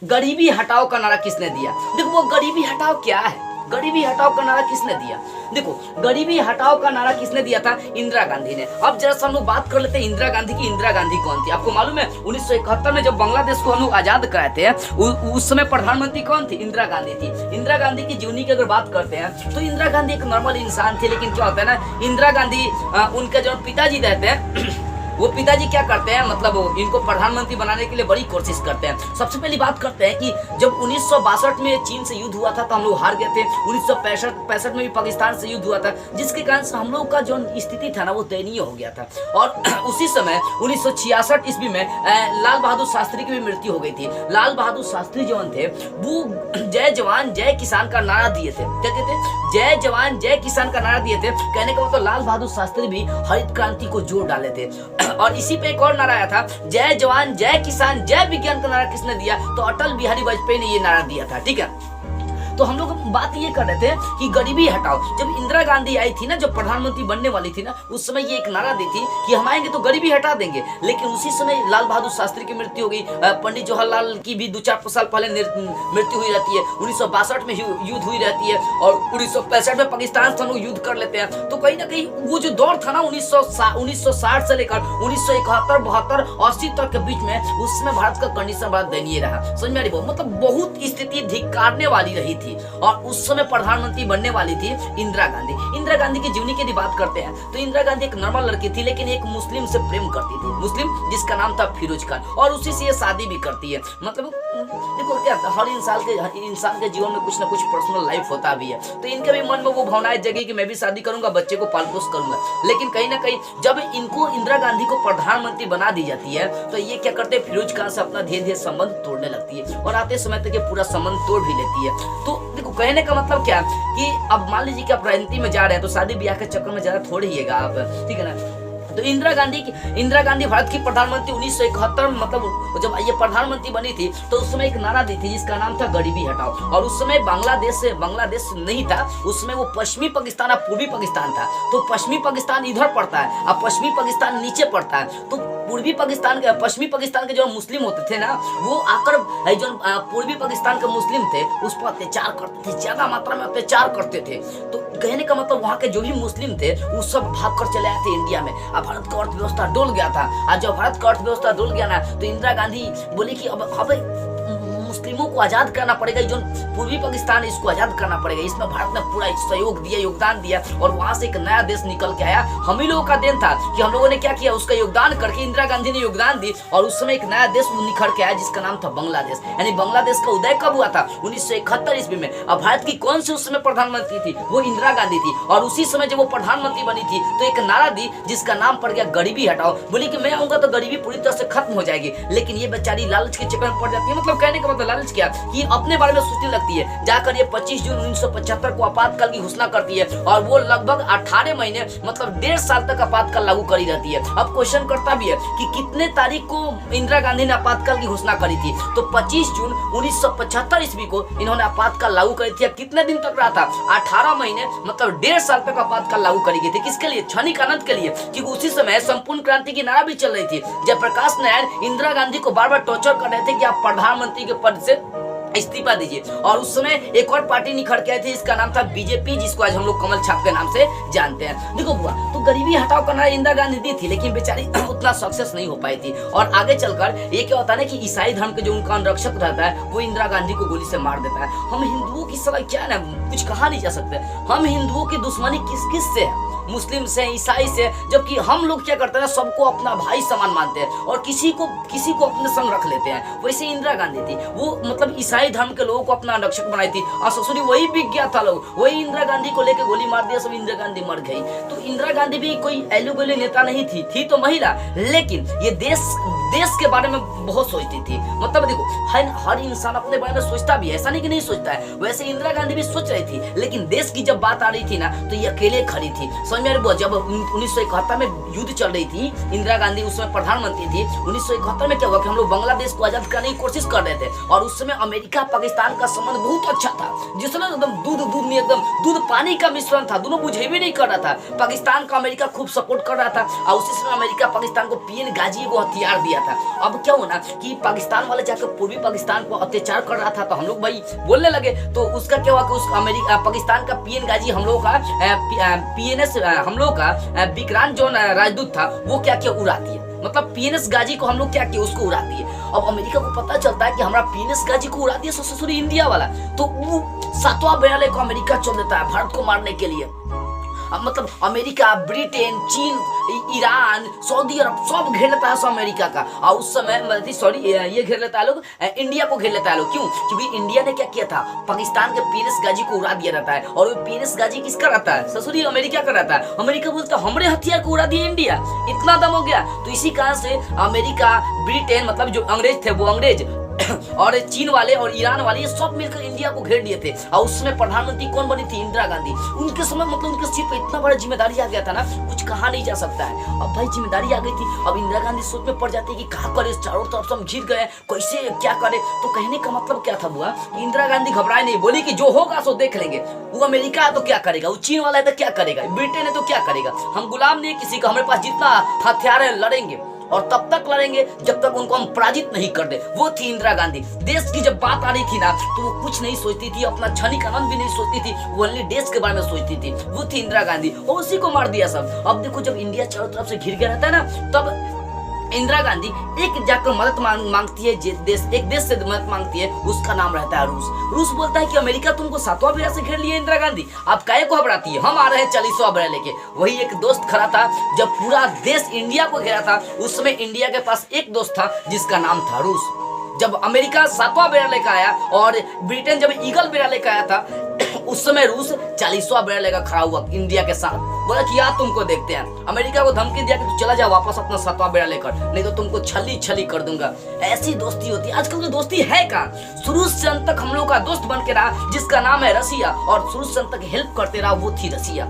गरीबी हटाओ का नारा किसने दिया? देखो वो गरीबी हटाओ क्या है? गरीबी हटाओ का नारा किसने दिया? देखो गरीबी हटाओ का नारा किसने दिया था? इंदिरा गांधी ने। अब जरा हम लोग बात कर लेते हैं इंदिरा गांधी की। इंदिरा गांधी कौन थी? आपको मालूम है 1971 में जब बांग्लादेश को हम लोग आजाद कराए थे उस समय प्रधानमंत्री कौन थी? इंदिरा गांधी थी। इंदिरा गांधी की जीवनी की अगर बात करते हैं तो इंदिरा गांधी एक नॉर्मल इंसान थी, लेकिन क्या होता है ना, इंदिरा गांधी उनके जो पिताजी रहते हैं वो पिताजी क्या करते हैं, मतलब इनको प्रधानमंत्री बनाने के लिए बड़ी कोशिश करते हैं। सबसे पहली बात करते हैं कि जब 1962 में चीन से युद्ध हुआ था तो हम लोग हार गए थे। 1965 में भी पाकिस्तान से युद्ध हुआ था, जिसके कारण से हम लोग का जो स्थिति था ना वो दयनीय हो गया था। और उसी समय 1966 ईस्वी में लाल बहादुर शास्त्री की भी मृत्यु हो गई थी। लाल बहादुर शास्त्री जो थे वो जय जवान जय किसान का नारा दिए थे। क्या कहते? जय जवान जय किसान का नारा दिए थे। कहने का मतलब लाल बहादुर शास्त्री भी हरित क्रांति को जोड़ डाले थे। और इसी पे एक और नारा आया था, जय जवान जय किसान जय विज्ञान का नारा किसने दिया? तो अटल बिहारी वाजपेयी ने ये नारा दिया था। ठीक है, तो हम लोग बात ये कर रहे थे कि गरीबी हटाओ। जब इंदिरा गांधी आई थी ना, जब प्रधानमंत्री बनने वाली थी ना, उस समय ये एक नारा दी थी कि हम आएंगे तो गरीबी हटा देंगे। लेकिन उसी समय लाल बहादुर शास्त्री की मृत्यु हो गई। पंडित जवाहरलाल की भी 2-4 साल पहले मृत्यु हुई रहती है। 1962 में युद्ध हुई रहती है और 1965 में पाकिस्तान से हम लोग युद्ध कर लेते हैं। तो कहीं ना कहीं वो जो दौर था ना 1960 से लेकर 1971, 72, 80 तक के बीच में, उस समय भारत का कंडीशन बड़ा दयनीय रहा। समझ में आ रही? मतलब बहुत स्थिति धिक्कारने वाली रही थी। और उस समय प्रधानमंत्री बनने वाली थी इंदिरा गांधी। इंदिरा गांधी की जीवनी की बात करते हैं तो इंदिरा गांधी एक नॉर्मल लड़की थी, लेकिन एक मुस्लिम से प्रेम करती थी। मुस्लिम जिसका नाम था फिरोज खान, और उसी से ये शादी भी करती है। मतलब देखो क्या, हर इंसान के जीवन में कुछ ना कुछ पर्सनल लाइफ होता भी है। तो इनके भी मन में वो भावनाएं जगी कि मैं भी शादी करूंगा, बच्चे को पाल पोस करूंगा। लेकिन कहीं ना कहीं जब इनको इंदिरा गांधी को प्रधानमंत्री बना दी जाती है तो ये क्या करते हैं, फिरोज खान से अपना धीरे धीरे संबंध तोड़ने लगती है और आते समय तक ये पूरा संबंध तोड़ भी लेती है। तो देखो कहने का मतलब क्या कि अब मान लीजिए कि आप राजनीति में जा रहे हैं तो शादी ब्याह के चक्कर में ज्यादा थोड़ी हिएगा आप, ठीक है ना। तो इंदिरा गांधी भारत की प्रधानमंत्री 1971 मतलब जब ये प्रधानमंत्री बनी थी तो उस समय एक नारा दी थी जिसका नाम था गरीबी हटाओ। और उस समय बांग्लादेश नहीं था, उस समय वो पश्चिमी पाकिस्तान और पूर्वी पाकिस्तान था। तो पश्चिमी पाकिस्तान इधर पड़ता है और पश्चिमी पाकिस्तान नीचे पड़ता है। तो पश्चिमी पाकिस्तान के जो मुस्लिम होते थे ना, वो आकर जो पूर्वी पाकिस्तान के मुस्लिम थे उस पर अत्याचार करते थे, ज्यादा मात्रा में अत्याचार करते थे। तो कहने का मतलब वहाँ के जो भी मुस्लिम थे वो सब भाग कर चले आए थे इंडिया में। अब भारत का अर्थव्यवस्था डोल गया था। आज जब भारत का अर्थव्यवस्था डोल गया ना तो इंदिरा गांधी बोली कि अब मुस्लिमों को आजाद करना पड़ेगा, जो पूर्वी पाकिस्तान है इसको आजाद करना पड़ेगा। इसमें भारत ने पूरा सहयोग दिया, योगदान दिया और वहां से एक नया देश निकल के आया। हम ही लोगों का देन था कि हम लोगों ने क्या किया, उसका योगदान करके इंदिरा गांधी ने योगदान दी और उस समय एक नया देश निखर के आया जिसका नाम था बांग्लादेश। यानी बांग्लादेश का उदय कब हुआ था? 1971 ईस्वी में। अब भारत की कौन सी उस समय प्रधानमंत्री थी? वो इंदिरा गांधी थी। और उसी समय जब वो प्रधानमंत्री बनी थी तो एक नारा दी जिसका नाम पड़ गया गरीबी हटाओ। बोली कि मैं आऊंगा तो गरीबी पूरी तरह से खत्म हो जाएगी। लेकिन ये बेचारी लालच के चक्कर में पड़ जाती है। मतलब कहने का मतलब लालच क्या कि अपने बारे में सोचने लगती है। जाकर ये 25 जून 1975 को आपातकाल की घोषणा करती है और वो लगभग 18 महीने मतलब 1.5 साल तक आपातकाल लागू करी रहती है। अब क्वेश्चन करता भी है कि कितने तारीख को इंदिरा गांधी ने आपातकाल की घोषणा करी थी? तो 25 जून 1975 ईस्वी को इन्होंने आपातकाल लागू करी थी। कितने दिन तक रहा था? 18 महीने मतलब 1.5 साल तक आपातकाल लागू करी गई थी। किसके लिए? क्षणिक आनंद के लिए। क्योंकि उसी समय संपूर्ण क्रांति की नारा भी चल रही थी। जयप्रकाश नारायण इंदिरा गांधी को बार बार टॉर्चर कर रहे थे कि आप प्रधानमंत्री के पद से इस्तीफा दीजिए। और उस समय एक और पार्टी निखर के आई थी, इसका नाम था बीजेपी, जिसको आज हम लोग कमल छाप के नाम से जानते हैं। देखो बुआ, तो गरीबी हटाओ करना इंदिरा गांधी दी थी, लेकिन बेचारी उतना सक्सेस नहीं हो पाई थी। और आगे चलकर ये क्या होता है ना कि ईसाई धर्म के जो उनका अनुरक्षक रहता है वो इंदिरा गांधी को गोली से मार देता है। हम हिंदुओं की सलाह क्या है ना, कुछ कहा नहीं जा सकते। हम हिंदुओं की दुश्मनी किस किस से है? मुस्लिम से, ईसाई से। जबकि हम लोग क्या करते हैं ना, सबको अपना भाई समान मानते हैं और किसी को अपने संग रख लेते हैं। वैसे इंदिरा गांधी थी, वो मतलब ईसाई धर्म के लोगों को अपना रक्षक बनाई थी और ससुरी वही बिक गया था लोग, वही इंदिरा गांधी को लेकर गोली मार दिया, सब इंदिरा गांधी मर गई। तो इंदिरा गांधी भी कोई एलू गली नेता नहीं थी तो महिला, लेकिन ये देश के बारे में बहुत सोचती थी। मतलब देखो हर इंसान अपने बारे में सोचता भी है, ऐसा नहीं कि नहीं सोचता है। वैसे इंदिरा गांधी भी सोच रही थी, लेकिन देश की जब बात आ रही थी ना तो ये अकेले खड़ी थी। समझ में? जब 1971 में युद्ध चल रही थी, इंदिरा गांधी उस समय प्रधानमंत्री थी। 1971 में क्या हुआ कि हम लोग बांग्लादेश को आजाद करने की कोशिश कर रहे थे और उस समय अमेरिका पाकिस्तान का संबंध बहुत अच्छा था, जिसमें एकदम दूध पानी का मिश्रण था। दोनों बुझे भी नहीं कर रहा था। पाकिस्तान का अमेरिका खूब सपोर्ट कर रहा था और उसी समय अमेरिका पाकिस्तान को पीएन गाजी को हथियार दिया था। अब क्या हुआ ना कि पाकिस्तान वाले जाकर पूर्वी पाकिस्तान को अत्याचार कर रहा था, तो हम लोग भाई बोलने लगे। तो उसका क्या हुआ कि उस पाकिस्तान का पीएन गाजी हम लोग का पीएनएस हम लोग का विक्रांत जो राजदूत था वो क्या क्या उड़ा दिया, मतलब पीएनएस गाजी को हम लोग क्या किया उसको उड़ा दिए। अब अमेरिका को पता चलता है कि हमारा पीएनएस गाजी को उड़ा दिया ससुरी इंडिया वाला, तो वो 7वां बेड़े को अमेरिका चल देता है भारत को मारने के लिए। मतलब अमेरिका, ब्रिटेन, चीन, ईरान, सऊदी अरब सब घेर लेता है अमेरिका का। और उस समय सॉरी ये घेर लेता है लोग, इंडिया को घेर लेता है लोग। क्यों? क्योंकि इंडिया ने क्या किया था, पाकिस्तान के पीएनएस गाजी को उड़ा दिया रहता है। और वो पीएनएस गाजी किसका रहता है? ससुरी अमेरिका का रहता है। अमेरिका बोलता है हमरे हथियार को उड़ा दिया इंडिया, इतना दम हो गया। तो इसी कारण से अमेरिका, ब्रिटेन, मतलब जो अंग्रेज थे वो अंग्रेज और चीन वाले और ईरान वाले ये सब मिलकर इंडिया को घेर लिए थे। और उस समय प्रधानमंत्री कौन बनी थी? इंदिरा गांधी। उनके समय मतलब उनके सिर पे इतना बड़ा जिम्मेदारी आ गया था ना, कुछ कहा नहीं जा सकता है। अब भाई जिम्मेदारी आ गई थी, अब इंदिरा गांधी सोच में पड़ जाती है कि कहा करे, चारों तरफ से हम घिर गए, कैसे क्या करे। तो कहने का मतलब क्या था बुआ, इंदिरा गांधी घबराए नहीं, बोली कि जो होगा सो देख लेंगे। वो अमेरिका है तो क्या करेगा, वो चीन वाला है तो क्या करेगा, ब्रिटेन है तो क्या करेगा, हम गुलाम नहीं किसी का, हमारे पास जितना हथियार है लड़ेंगे और तब तक लड़ेंगे जब तक उनको हम पराजित नहीं कर दे। वो थी इंदिरा गांधी। देश की जब बात आ रही थी ना तो वो कुछ नहीं सोचती थी, अपना क्षणिक आनंद भी नहीं सोचती थी, वो ओनली देश के बारे में सोचती थी। वो थी इंदिरा गांधी और उसी को मार दिया सब। अब देखो जब इंडिया चारों तरफ से घिर गया रहता है ना, तब इंदिरा गांधी एक जाकर मदद मांगती है, एक देश से मदद मांगती है, उसका नाम रहता है रूस। रूस बोलता है कि अमेरिका तुमको 7वां बेड़ा से घेर लिया इंदिरा गांधी, आप काहे को घबराती है, हम आ रहे हैं 40वां बेड़ा लेके। वही एक दोस्त खड़ा था जब पूरा देश इंडिया को घेरा था, उस समय इंडिया के पास एक दोस्त था जिसका नाम था रूस। जब अमेरिका 7वां बेड़ा लेकर आया और ब्रिटेन जब ईगल बेड़ा लेकर आया था, उस समय रूस 40वां बेड़ा लेकर खड़ा हुआ इंडिया के साथ, बोला कि यार तुमको देखते हैं। अमेरिका को धमकी दिया कि तू चला जा वापस अपना 7वां बेड़ा लेकर, नहीं तो तुमको छली छली कर दूंगा। ऐसी दोस्ती होती है। आजकल तो दोस्ती है कहाँ, शुरू से अंत तक हम लोग का दोस्त बन के रहा जिसका नाम है रसिया, और शुरू से अंत तक हेल्प करते रहा वो थी रसिया।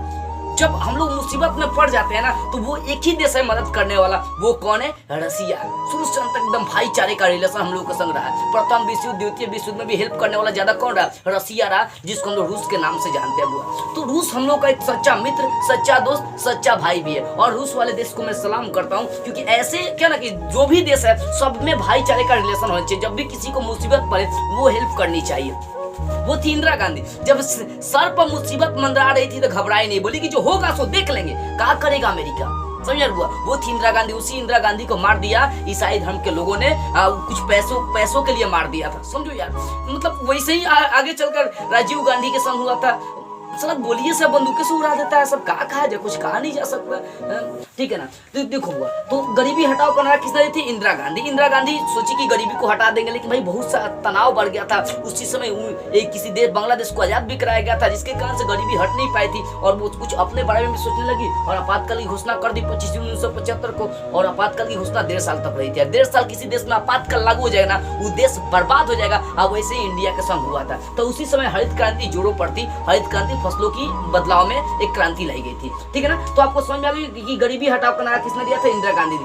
जब हम लोग मुसीबत में पड़ जाते हैं ना तो वो एक ही देश है मदद करने वाला, वो कौन है? रसिया। शुरू से अंत तक एकदम भाईचारे का रिलेशन हम लोग का संग रहा है। प्रथम विश्व युद्ध, द्वितीय विश्व युद्ध में भी हेल्प करने वाला ज्यादा कौन रहा? रसिया रहा, जिसको हम लोग रूस के नाम से जानते हैं। तो रूस हम लोग का एक सच्चा मित्र, सच्चा दोस्त, सच्चा भाई भी है। और रूस वाले देश को मैं सलाम करता हूँ, क्योंकि ऐसे क्या ना कि जो भी देश है सब में भाईचारे का रिलेशन होना चाहिए। जब भी किसी को मुसीबत पड़े वो हेल्प करनी चाहिए। वो थी इंदिरा गांधी। जब सर पर मुसीबत मंडरा रही थी तो घबराई नहीं, बोली कि जो होगा सो देख लेंगे, क्या करेगा अमेरिका, समझ हुआ। वो थी इंदिरा गांधी। उसी इंदिरा गांधी को मार दिया ईसाई धर्म के लोगों ने, कुछ पैसों के लिए मार दिया था, समझो यार। मतलब वैसे ही आगे चलकर राजीव गांधी के संग हुआ था। सब गोलियों से बंदूकें से उड़ा देता है, सब कहा जाए, कुछ कहा नहीं जा सकता, ठीक है ना। तो देखो हुआ तो गरीबी हटाओ का नारा किसने दी थी? इंदिरा गांधी। इंदिरा गांधी सोची कि गरीबी को हटा देंगे, लेकिन भाई बहुत सा तनाव बढ़ गया था उसी समय। एक किसी देश बांग्लादेश को आजाद भी कराया गया था, जिसके कारण से गरीबी हट नहीं पाई थी और वो कुछ अपने बारे में भी सोचने लगी और आपातकाल की घोषणा कर दी 25 जून 1975 को। और आपातकाल की घोषणा 1.5 साल तक रही थी। 1.5 साल किसी देश में आपातकाल लागू हो जाएगा ना, वो देश बर्बाद हो जाएगा। अब वैसे ही इंडिया के संग हुआ था। तो उसी समय हरित क्रांति जोरों पर थी। हरित क्रांति फसलों की बदलाव में एक क्रांति लाई गई थी, ठीक है ना। तो आपको समझ में आ गई कि गरीबी हटाओ का नारा किसने दिया था? इंदिरा गांधी ने।